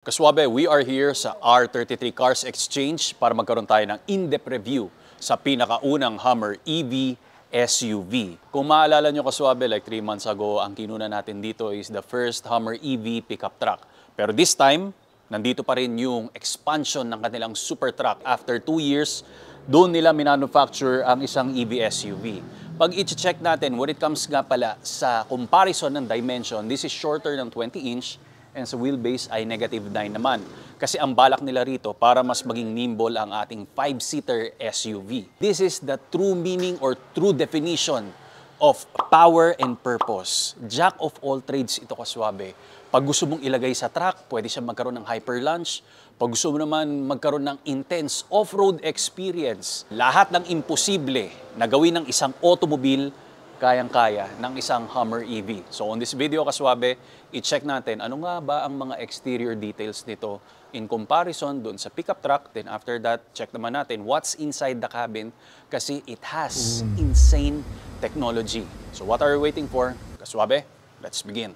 Kaswabe, we are here sa R33 Cars Exchange para magkaroon tayo ng in-depth review sa pinakaunang Hummer EV SUV. Kung maalala nyo Kaswabe, like 3 months ago, ang kinuna natin dito is the first Hummer EV pickup truck. Pero this time, nandito pa rin yung expansion ng kanilang super truck. After 2 years, doon nila minanufacture ang isang EV SUV. Pag i-check natin, when it comes nga pala sa comparison ng dimension, this is shorter ng 20-inch, and sa wheelbase ay -9 naman. Kasi ang balak nila rito para mas maging nimble ang ating 5-seater SUV. This is the true meaning or true definition of power and purpose. Jack of all trades ito Kaswabe. Pag gusto mong ilagay sa truck, pwede siya magkaroon ng hyper lunge. Pag gusto mo naman magkaroon ng intense off-road experience, lahat ng imposible na gawin ng isang automobile, kayang-kaya ng isang Hummer EV. So on this video Kaswabe, i-check natin ano nga ba ang mga exterior details nito in comparison doon sa pickup truck. Then after that, check naman natin what's inside the cabin kasi it has insane technology. So what are we waiting for? Kaswabe, let's begin.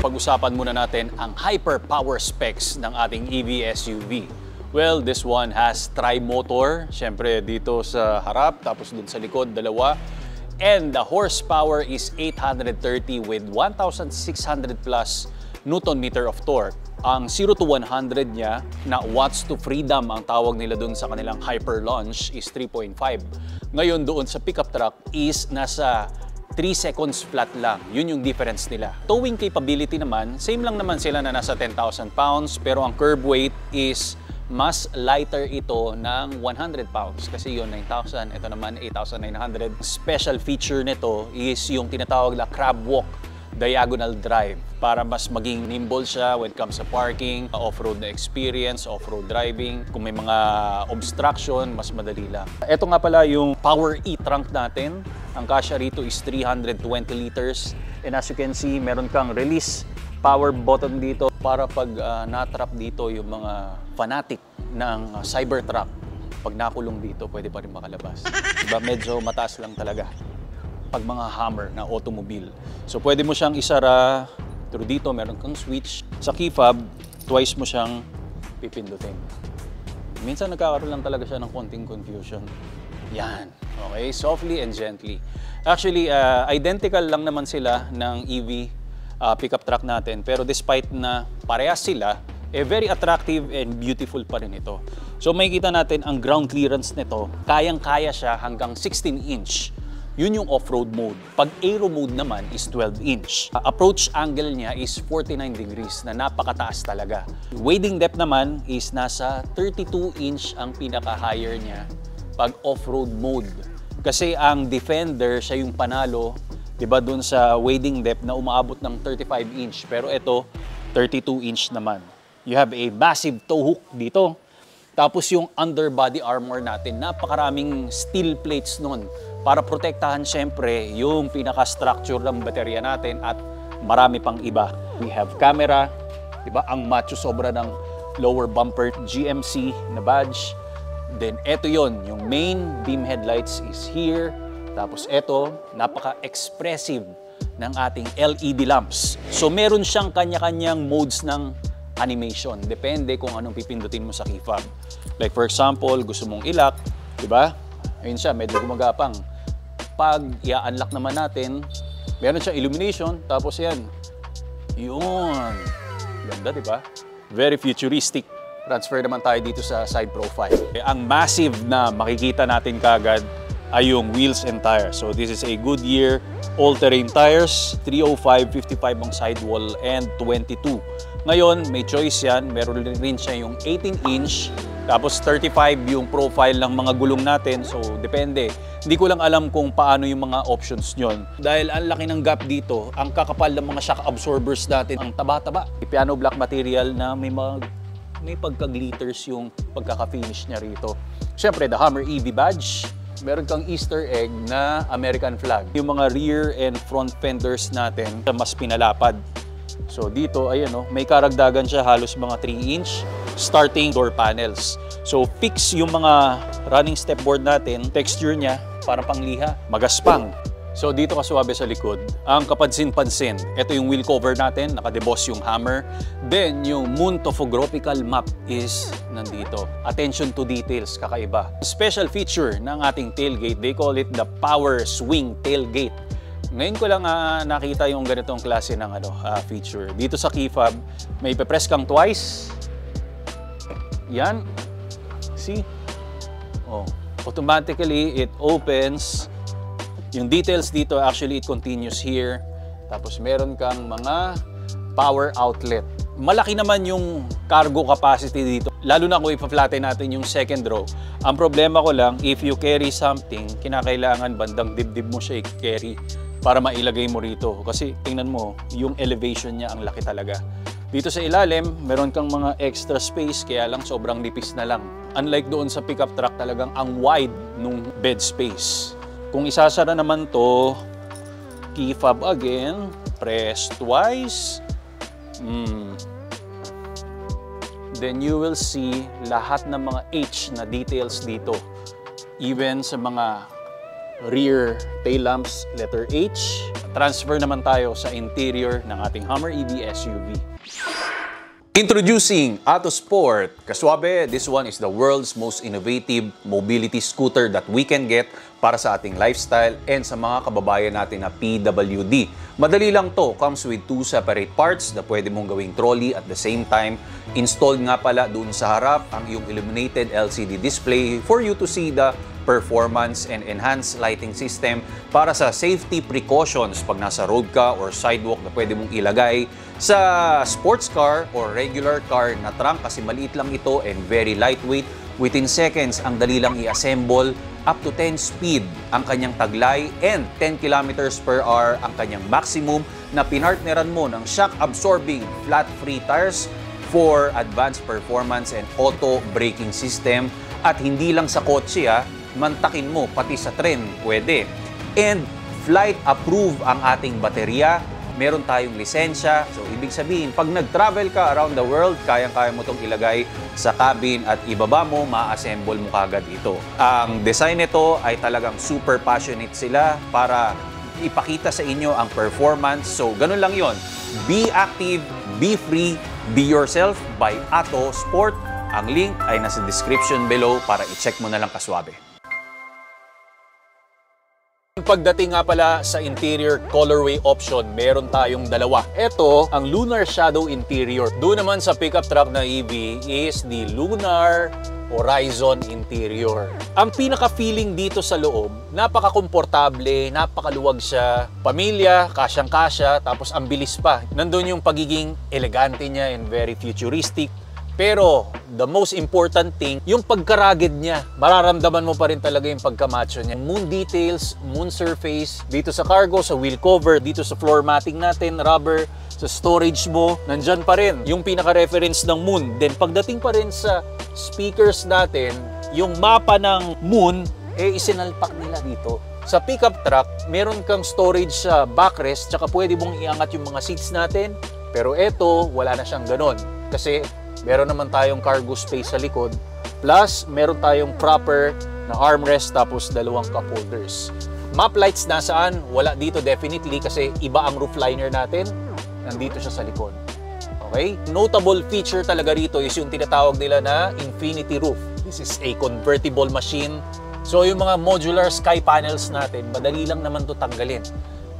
Pag-usapan muna natin ang hyper power specs ng ating EV SUV. Well, this one has tri-motor, syempre dito sa harap, tapos dun sa likod, dalawa. And the horsepower is 830 with 1,600 plus Newton-meter of torque. Ang 0 to 100 niya na watts to freedom ang tawag nila dun sa kanilang hyper launch is 3.5. Ngayon doon sa pickup truck is nasa 3 seconds flat lang. Yun yung difference nila. Towing capability naman, same lang naman sila na nasa 10,000 pounds, pero ang curb weight is mas lighter ito ng 100 pounds. Kasi yun, 9,000. Ito naman, 8,900. Special feature nito is yung tinatawag na crab walk diagonal drive para mas maging nimble siya when it comes sa parking, off-road na experience, off-road driving. Kung may mga obstruction, mas madali lang. Ito nga pala yung Power E-trunk natin. Ang kasya rito is 320 liters. And as you can see, meron kang release power button dito para pag na-trap dito yung mga fanatic ng Cybertruck. Pag nakulong dito, pwede pa rin makalabas. Diba? Medyo mataas lang talaga pag mga Hummer na automobile. So pwede mo siyang isara through dito, meron kang switch. Sa key fob, twice mo siyang pipindutin. Minsan nagkakaroon lang talaga siya ng konting confusion. Yan. Okay, softly and gently. Actually, identical lang naman sila ng EV pickup truck natin. Pero despite na parehas sila, very attractive and beautiful pa rin ito. So makikita natin ang ground clearance nito, kayang-kaya siya hanggang 16-inch. Yun yung off-road mode. Pag aero mode naman is 12-inch. Approach angle niya is 49 degrees na napakataas talaga. Wading depth naman is nasa 32-inch ang pinaka-higher niya pag off-road mode. Kasi ang Defender, siya yung panalo, diba, dun sa wading depth na umaabot ng 35-inch. Pero ito, 32-inch naman. You have a massive tow hook dito. Tapos yung underbody armor natin, napakaraming steel plates nun para protektahan syempre yung pinaka-structure ng baterya natin at marami pang iba. We have camera, diba? Ang macho sobra ng lower bumper, GMC na badge. Then eto yon, yung main beam headlights is here. Tapos eto, napaka-expressive ng ating LED lamps. So meron siyang kanya-kanyang modes ng animation. Depende kung anong pipindutin mo sa key fob. Like for example, gusto mong i-lock, diba? Ayun siya, medyo gumagapang. Pag i-unlock naman natin, meron siyang illumination, tapos yan. Yun. Ganda, diba? Very futuristic. Transfer naman tayo dito sa side profile. Ang massive na makikita natin kagad ay yung wheels and tires. So this is a Goodyear all-terrain tires, 305, 55 ang sidewall, and 22. Ngayon, may choice yan. Meron rin siya yung 18-inch, tapos 35 yung profile ng mga gulong natin. So, depende. Hindi ko lang alam kung paano yung mga options nyon. Dahil ang laki ng gap dito, ang kakapal ng mga shock absorbers natin, ang taba-taba. Piano black material na may pagka-glitters yung pagkaka-finish niya rito. Siyempre, the Hummer EV badge. Meron kang Easter egg na American flag. Yung mga rear and front fenders natin, mas pinalapad. So dito, ayan, may karagdagan siya, halos mga 3-inch. starting door panels. So fix yung mga running step board natin, texture niya para pangliha, magaspang. So dito kaswabe sa likod, ang kapansin-pansin, ito yung wheel cover natin, nakadeboss yung hammer. Then yung moon topographical map is nandito. Attention to details, kakaiba. Special feature ng ating tailgate, they call it the power swing tailgate. Ngayon ko lang nakita yung ganitong klase ng feature. Dito sa key fob, may ipe-press kang twice. Yan. See? Oh, automatically it opens. Yung details dito, actually, it continues here. Tapos meron kang mga power outlet. Malaki naman yung cargo capacity dito. Lalo na kung ipa-flatten natin yung second row. Ang problema ko lang, if you carry something, kinakailangan bandang dibdib mo siya i-carry para mailagay mo rito. Kasi tingnan mo, yung elevation niya ang laki talaga. Dito sa ilalim, meron kang mga extra space, kaya lang sobrang nipis na lang. Unlike doon sa pickup truck, talagang ang wide nung bed space. Kung isasara naman to, key fob again, press twice. Then you will see lahat ng mga H na details dito. Even sa mga rear tail lamps, letter H. Transfer naman tayo sa interior ng ating Hummer EV SUV. Introducing Autosport. Kaswabe, this one is the world's most innovative mobility scooter that we can get para sa ating lifestyle and sa mga kababayan natin na PWD. Madali lang to, comes with 2 separate parts na pwede mong gawing trolley at the same time. Installed nga pala doon sa harap ang iyong illuminated LCD display for you to see the performance and enhanced lighting system para sa safety precautions pag nasa road ka or sidewalk na pwede mong ilagay sa sports car or regular car na trunk kasi maliit lang ito and very lightweight. Within seconds, ang dali lang i-assemble. Up to 10 speed ang kanyang taglay and 10 kilometers per hour ang kanyang maximum na pinartneran mo ng shock-absorbing flat-free tires for advanced performance and auto braking system. At hindi lang sa kotse mantakin mo pati sa tren pwede. And flight approved ang ating baterya. Meron tayong lisensya. So, ibig sabihin, pag nag-travel ka around the world, kayang-kaya mo itong ilagay sa cabin at ibaba mo, ma-assemble mo kagad ito. Ang design nito ay talagang super passionate sila para ipakita sa inyo ang performance. So, ganun lang yon. Be active, be free, be yourself by Autosport. Ang link ay nasa description below para i-check mo na lang kaswabe. Pagdating nga pala sa interior colorway option, meron tayong dalawa. Ito, ang Lunar Shadow Interior. Doon naman sa pickup truck na EV is the Lunar Horizon Interior. Ang pinaka-feeling dito sa loob, napaka-komportable, napakaluwag siya. Pamilya, kasyang-kasya, tapos ang bilis pa. Nandun yung pagiging elegante niya and very futuristic. Pero, the most important thing, yung pagkaragid niya. Mararamdaman mo pa rin talaga yung pagkamacho niya. Moon details, moon surface, dito sa cargo, sa wheel cover, dito sa floor matting natin, rubber, sa storage mo, nandyan pa rin yung pinaka-reference ng moon. Then, pagdating pa rin sa speakers natin, yung mapa ng moon, isinalpak nila dito. Sa pickup truck, meron kang storage sa backrest, tsaka pwede mong iangat yung mga seats natin. Pero eto, wala na siyang ganon. Kasi, meron naman tayong cargo space sa likod. Plus, meron tayong proper na armrest tapos dalawang cup holders. Map lights nasaan? Wala dito definitely kasi iba ang roof liner natin. Nandito siya sa likod. Okay? Notable feature talaga rito is yung tinatawag nila na infinity roof. This is a convertible machine. So yung mga modular sky panels natin, madali lang naman to tanggalin.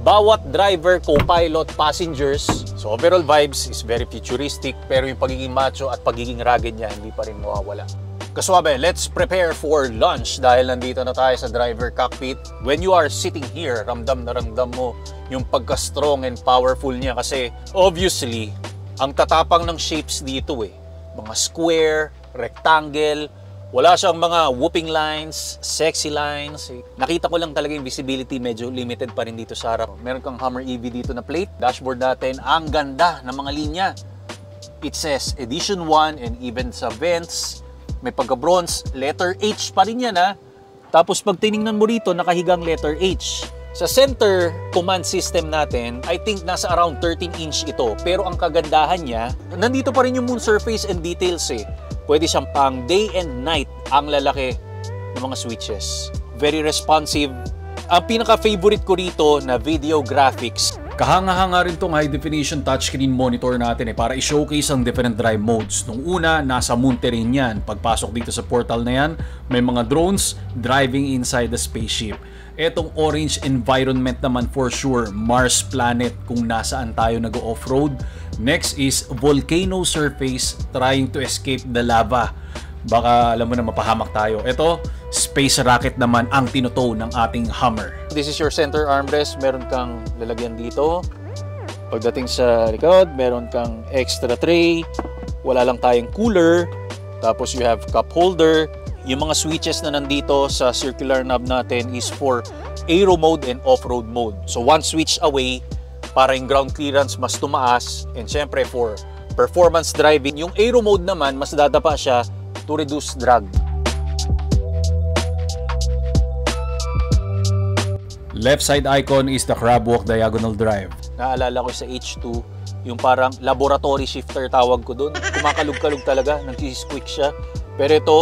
Bawat driver, co-pilot, passengers, so overall vibes is very futuristic, pero yung pagiging macho at pagiging rugged niya hindi pa rin mawawala. Kaswabe, let's prepare for lunch dahil nandito na tayo sa driver cockpit. When you are sitting here, ramdam na ramdam mo yung pagka-strong and powerful niya kasi obviously, ang tatapang ng shapes dito mga square, rectangle, wala siyang mga whooping lines, sexy lines. Nakita ko lang talaga yung visibility, medyo limited pa rin dito sa harap. Meron kang Hummer EV dito na plate. Dashboard natin, ang ganda ng mga linya. It says Edition 1 and even sa vents, may pagka-bronze, letter H pa rin yan Tapos pag tinignan mo rito, nakahigang letter H. Sa center command system natin, I think nasa around 13 inch ito. Pero ang kagandahan niya, nandito pa rin yung moon surface and details Pwede siyang pang day and night ang lalaki ng mga switches. Very responsive. Ang pinaka-favorite ko rito na video graphics. Kahanga-hanga rin tong high definition touchscreen monitor natin para i-showcase ang different drive modes. Nung una, nasa moon terrain yan. Pagpasok dito sa portal na yan, may mga drones driving inside the spaceship. Etong orange environment naman for sure, Mars planet kung nasaan tayo nag-off-road. Next is volcano surface trying to escape the lava. Baka alam mo na mapahamak tayo. Ito, space rocket naman ang tinutow ng ating Hummer. This is your center armrest. Meron kang lalagyan dito. Pagdating sa likod, meron kang extra tray. Wala lang tayong cooler. Tapos you have cup holder. Yung mga switches na nandito sa circular knob natin is for aero mode and off-road mode. So one switch away para yung ground clearance mas tumaas. And syempre for performance driving, yung aero mode naman mas dadapa siya to reduce drag. Left side icon is the crab walk diagonal drive. Naalala ko sa H2, yung parang laboratory shifter tawag ko doon. Kumakalug-kalug talaga, nag-squeak siya. Pero ito,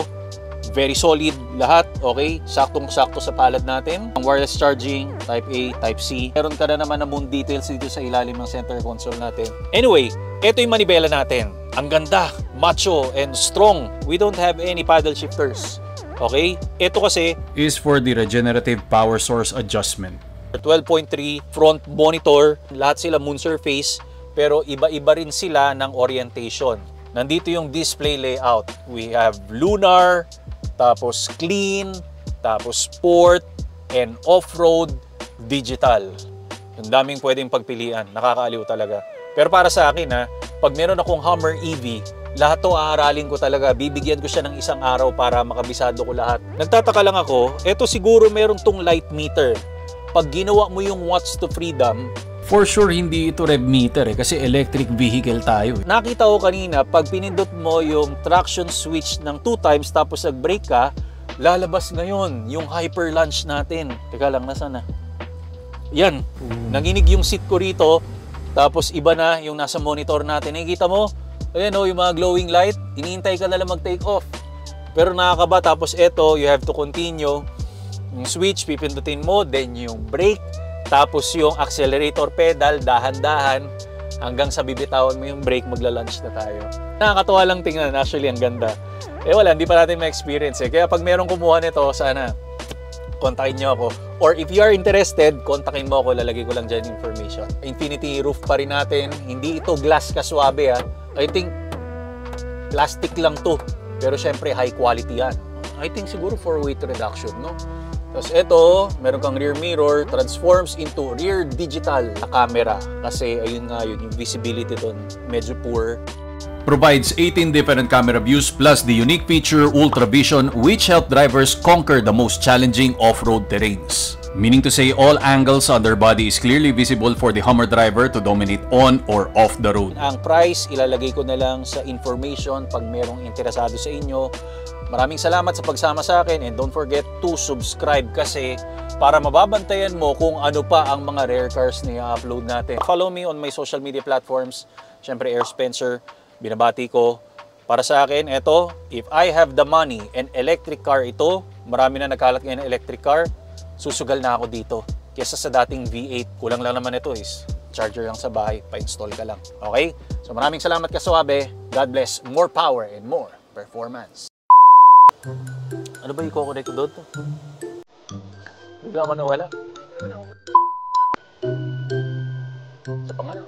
very solid lahat, okay? Saktong-sakto sa palad natin. Ang wireless charging, Type A, Type C. Meron ka na naman ng moon details dito sa ilalim ng center console natin. Anyway, ito yung manibela natin. Ang ganda, macho, and strong. We don't have any paddle shifters. Okay? Ito kasi is for the regenerative power source adjustment. 12.3 front monitor. Lahat sila moon surface, pero iba-iba rin sila ng orientation. Nandito yung display layout. We have lunar, tapos clean, tapos sport, and off-road, digital. Ang daming pwedeng pagpilian. Nakakaaliw talaga. Pero para sa akin, pag meron akong Hummer EV, lahat to aaralin ko talaga. Bibigyan ko siya ng isang araw para makabisado ko lahat. Nagtataka lang ako, eto siguro meron tong light meter. Pag ginawa mo yung watts to freedom, for sure, hindi ito rev meter kasi electric vehicle tayo. Nakita ko kanina, pag pinindot mo yung traction switch ng 2 times tapos nag-brake ka, lalabas ngayon yung hyper launch natin. Teka lang, nasaan na? Yan, nanginig yung seat ko rito, tapos iba na yung nasa monitor natin. Nakikita mo? Ayan o, yung mga glowing light, iniintay ka na lang mag-take off. Pero nakakaba, tapos eto, you have to continue. Yung switch, pipindutin mo, then yung brake, tapos yung accelerator pedal, dahan-dahan, hanggang sa bibitawan mo yung brake, magla-launch na tayo. Nakakatuwa lang tingnan, actually ang ganda. Eh wala, hindi pa natin ma-experience Kaya pag merong kumuha nito, sana kontakin nyo ako. Or if you are interested, kontakin mo ako, lalagay ko lang dyan information. Infinity roof pa rin natin, hindi ito glass kaswabe I think plastic lang to, pero syempre high quality yan. I think siguro for weight reduction, no? Tapos ito, meron kang rear mirror, transforms into rear digital na camera. Kasi ayun nga yun, yung visibility doon medyo poor. Provides 18 different camera views plus the unique feature Ultra Vision, which help drivers conquer the most challenging off-road terrains. Meaning to say, all angles on their body is clearly visible for the Hummer driver to dominate on or off the road. Ang price, ilalagay ko na lang sa information pag merong interesado sa inyo. Maraming salamat sa pagsama sa akin and don't forget to subscribe kasi para mababantayan mo kung ano pa ang mga rare cars na i-upload natin. Follow me on my social media platforms. Siyempre, Air Spencer, binabati ko. Para sa akin, eto, if I have the money and electric car ito, marami na nagkalat ngayon ng electric car, susugal na ako dito. Kesa sa dating V8, kulang lang naman ito is charger lang sa bahay, pa-install ka lang. Okay? So maraming salamat Kaswabe. God bless. More power and more performance. Ano ba yung kukonect ko doon? Bigla man nawala. Sa pangalan.